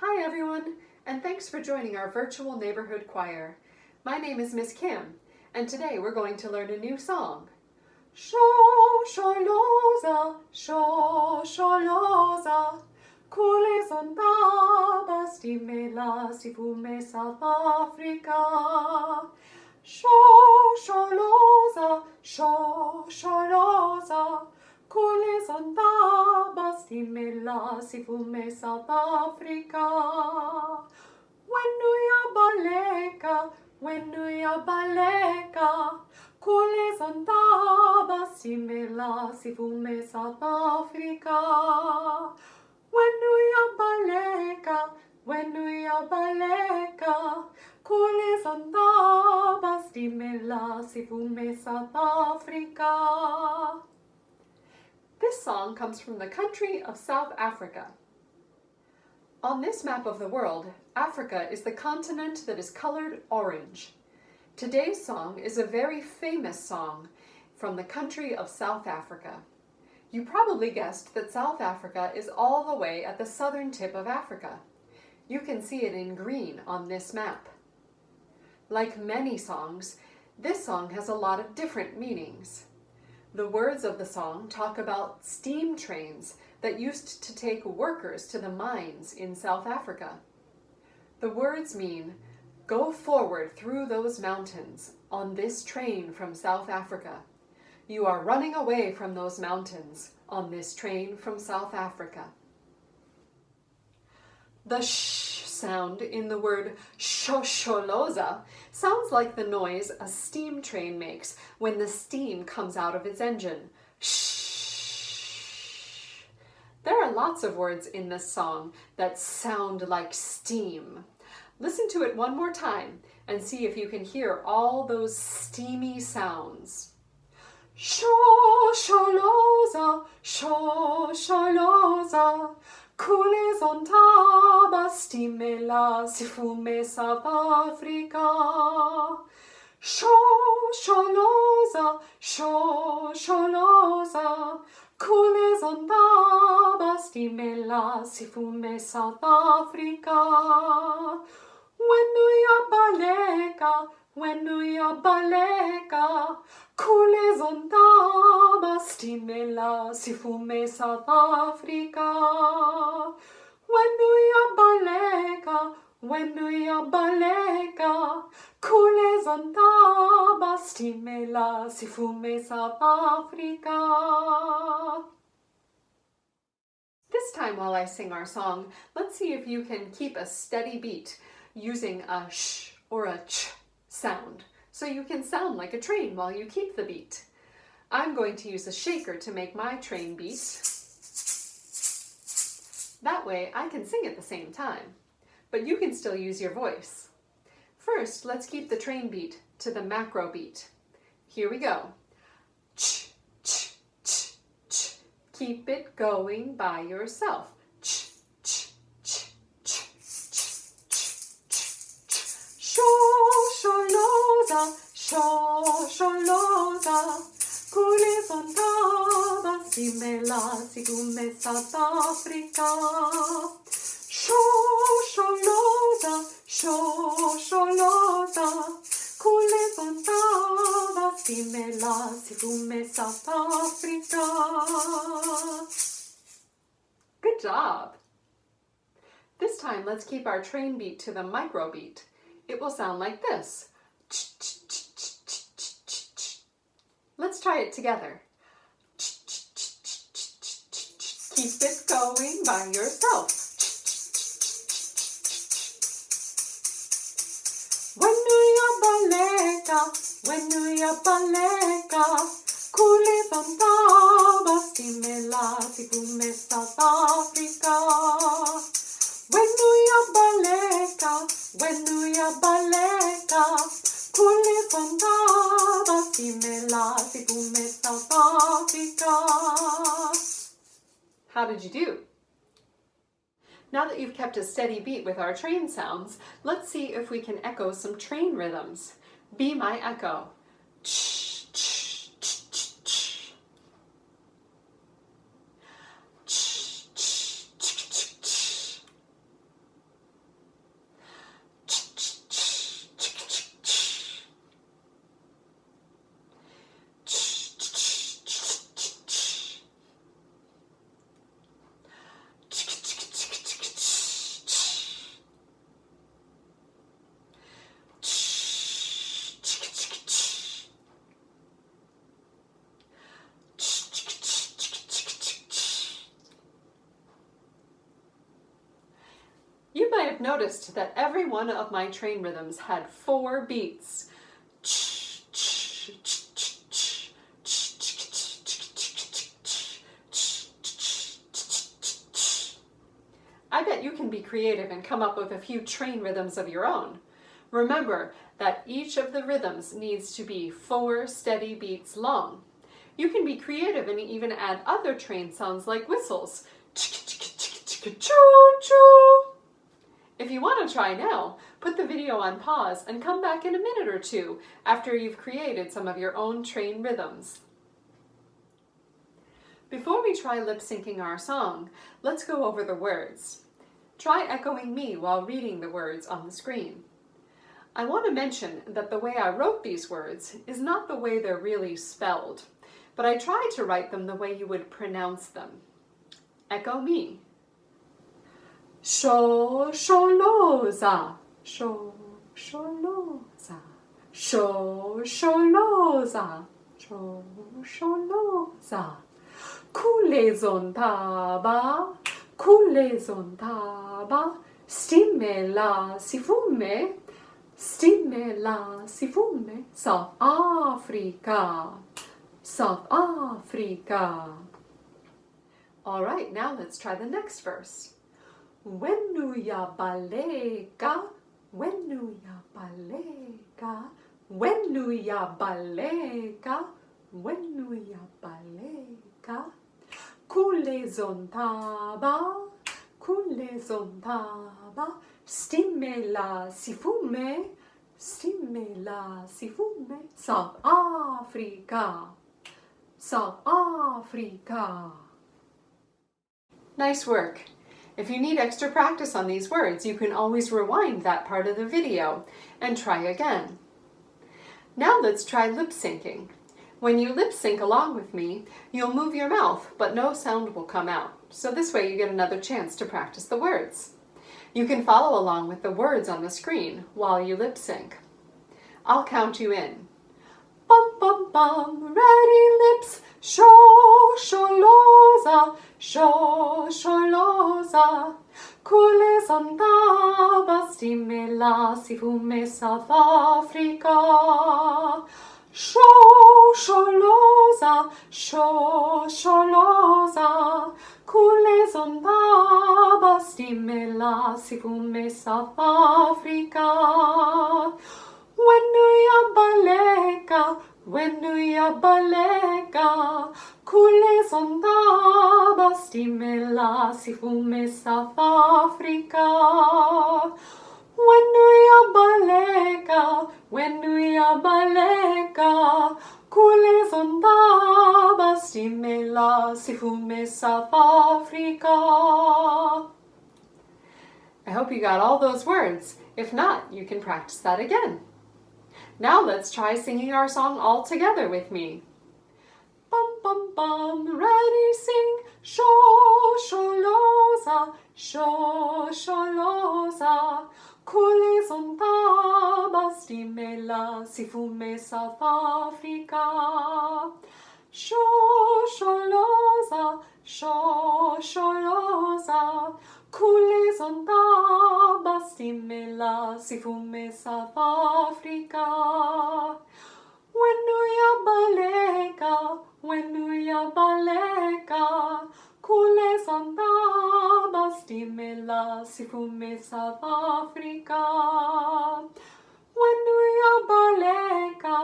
Hi everyone, and thanks for joining our virtual neighborhood choir. My name is Miss Kim, and today we're going to learn a new song. Shosholoza, Shosholoza, Kule sonda stimela si fume South Africa. Shosholoza, Shosholoza, Kule sonda stimela si fume South Africa. Wenuya baleka, Kule sonda stimela si fume South Africa. Wenuya baleka, Kule sonda stimela si fume South Africa. This song comes from the country of South Africa. On this map of the world, Africa is the continent that is colored orange. Today's song is a very famous song from the country of South Africa. You probably guessed that South Africa is all the way at the southern tip of Africa. You can see it in green on this map. Like many songs, this song has a lot of different meanings. The words of the song talk about steam trains that used to take workers to the mines in South Africa. The words mean, go forward through those mountains on this train from South Africa. You are running away from those mountains on this train from South Africa. The sh sound in the word Shosholoza sounds like the noise a steam train makes when the steam comes out of its engine. Shh. There are lots of words in this song that sound like steam. Listen to it one more time and see if you can hear all those steamy sounds. Shosholoza, Shosholoza, Kule sonda stimela si fume South Africa. Shosholoza, Shosholoza, Kule sonda stimela si fume South Africa. Wenuya baleka, Kule sonda stimela si fume South Africa. Wenuya baleka, Kule sonda stimela si fume South Africa. This time while I sing our song, let's see if you can keep a steady beat using a sh or a ch sound, so you can sound like a train while you keep the beat. I'm going to use a shaker to make my train beat. That way I can sing at the same time, but you can still use your voice. First, let's keep the train beat to the macro beat. Here we go. Ch, ch, ch, ch. Keep it going by yourself. Ch, ch, ch, ch, ch, ch, ch. Shosholoza, Shosholoza, Kule sonda stimela si fume South Africa. Shosholoza, Shosholoza, Kule sonda stimela si fume South Africa. Good job! This time let's keep our train beat to the micro beat. It will sound like this. Let's try it together. Keep it going by yourself. Wenuya baleka, Kule sonda stimela si fume South Africa. Wenuya baleka, Kule sonda stimela si fume South Africa. How did you do? Now that you've kept a steady beat with our train sounds, let's see if we can echo some train rhythms. Be my echo. Ch, ch, ch, ch, ch. Ch, ch, ch, ch, ch. noticed that every one of my train rhythms had 4 beats. I bet you can be creative and come up with a few train rhythms of your own. Remember that each of the rhythms needs to be 4 steady beats long. You can be creative and even add other train sounds like whistles. If you want to try now, put the video on pause and come back in a minute or two after you've created some of your own train rhythms. Before we try lip-syncing our song, let's go over the words. Try echoing me while reading the words on the screen. I want to mention that the way I wrote these words is not the way they're really spelled, but I tried to write them the way you would pronounce them. Echo me. Shosholoza, Shosholoza, Shosholoza, Shosholoza. Kulezontaba, kulezontaba, stimmela si fume, stimmela si fume, South Africa, South Africa. All right, now let's try the next verse. Wenuya balega, wenuya balega, wenuya balega, wenuya balega. Kulezontaba, kulezontaba, stimmela si fume, stimmela si fume, South Africa, South Africa. Nice work. If you need extra practice on these words, you can always rewind that part of the video and try again. Now let's try lip syncing. When you lip sync along with me, you'll move your mouth, but no sound will come out. So this way you get another chance to practice the words. You can follow along with the words on the screen while you lip sync. I'll count you in. Bum bum bum, ready lips, Shosholoza, Shosholoza. Kulezontaba, stimmela si fume, South Africa. Shosholoza, Shosholoza. Kulezontaba, stimmela si fume, South Africa. Wenuya balega, wenuya balega, kulezontaba, stimmela si fume, South Africa. Wenuya balega, wenuya balega, kulezontaba, stimmela si fume, South Africa. I hope you got all those words. If not, you can practice that again. Now let's try singing our song all together with me. Bum bum bum, ready, sing. Shosholoza, Shosholoza. Kulezontaba, stimmela si fume, South Africa. Shosholoza, Shosholoza. Kulezontaba, stimmela si fume, South Africa. Wenuya balega, wenuya balega, kulezontaba, stimmela si fume, South Africa. Wenuya balega,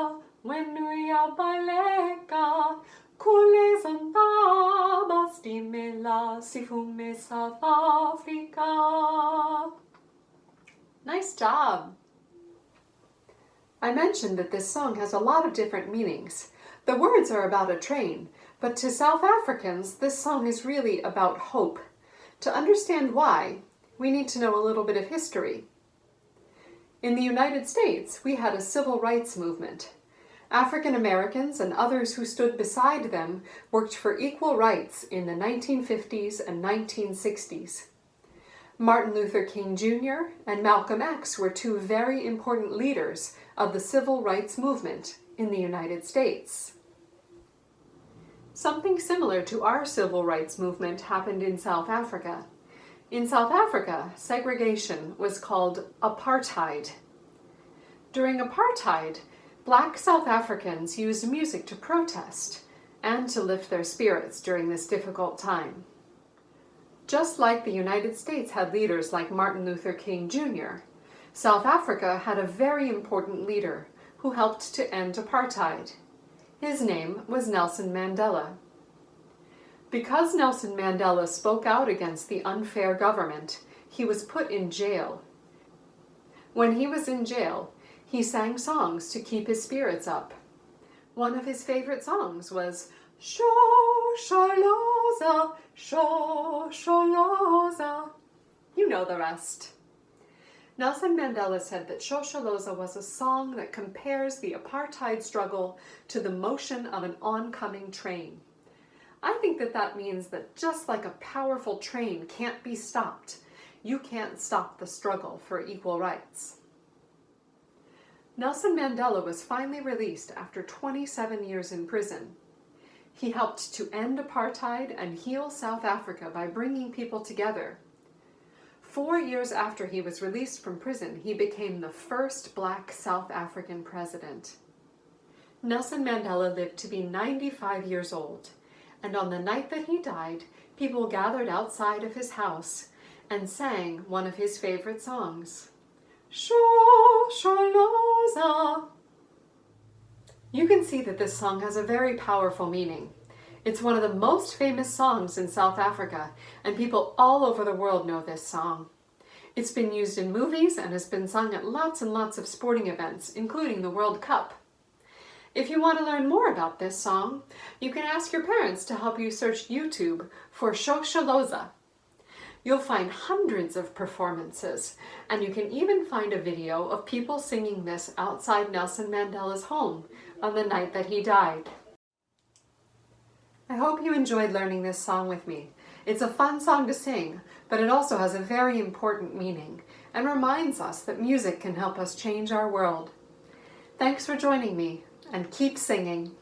wenuya balega, kulezontaba, stimmela si fume, South Africa. Nice job! I mentioned that this song has a lot of different meanings. The words are about a train, but to South Africans, this song is really about hope. To understand why, we need to know a little bit of history. In the United States, we had a civil rights movement. African Americans and others who stood beside them worked for equal rights in the 1950s and 1960s. Martin Luther King Jr. and Malcolm X were 2 very important leaders of the civil rights movement in the United States. Something similar to our civil rights movement happened in South Africa. In South Africa, segregation was called apartheid. During apartheid, Black South Africans used music to protest and to lift their spirits during this difficult time. Just like the United States had leaders like Martin Luther King Jr., South Africa had a very important leader who helped to end apartheid. His name was Nelson Mandela. Because Nelson Mandela spoke out against the unfair government, he was put in jail. When he was in jail, he sang songs to keep his spirits up. One of his favorite songs was Shosholoza, Shosholoza. You know the rest. Nelson Mandela said that Shosholoza was a song that compares the apartheid struggle to the motion of an oncoming train. I think that means that just like a powerful train can't be stopped, you can't stop the struggle for equal rights. Nelson Mandela was finally released after 27 years in prison. He helped to end apartheid and heal South Africa by bringing people together. 4 years after he was released from prison, he became the first Black South African president. Nelson Mandela lived to be 95 years old, and on the night that he died, people gathered outside of his house and sang one of his favorite songs, Shosholoza. You can see that this song has a very powerful meaning. It's one of the most famous songs in South Africa, and people all over the world know this song. It's been used in movies and has been sung at lots and lots of sporting events, including the World Cup. If you want to learn more about this song, you can ask your parents to help you search YouTube for Shosholoza. You'll find hundreds of performances, and you can even find a video of people singing this outside Nelson Mandela's home on the night that he died. I hope you enjoyed learning this song with me. It's a fun song to sing, but it also has a very important meaning and reminds us that music can help us change our world. Thanks for joining me, and keep singing.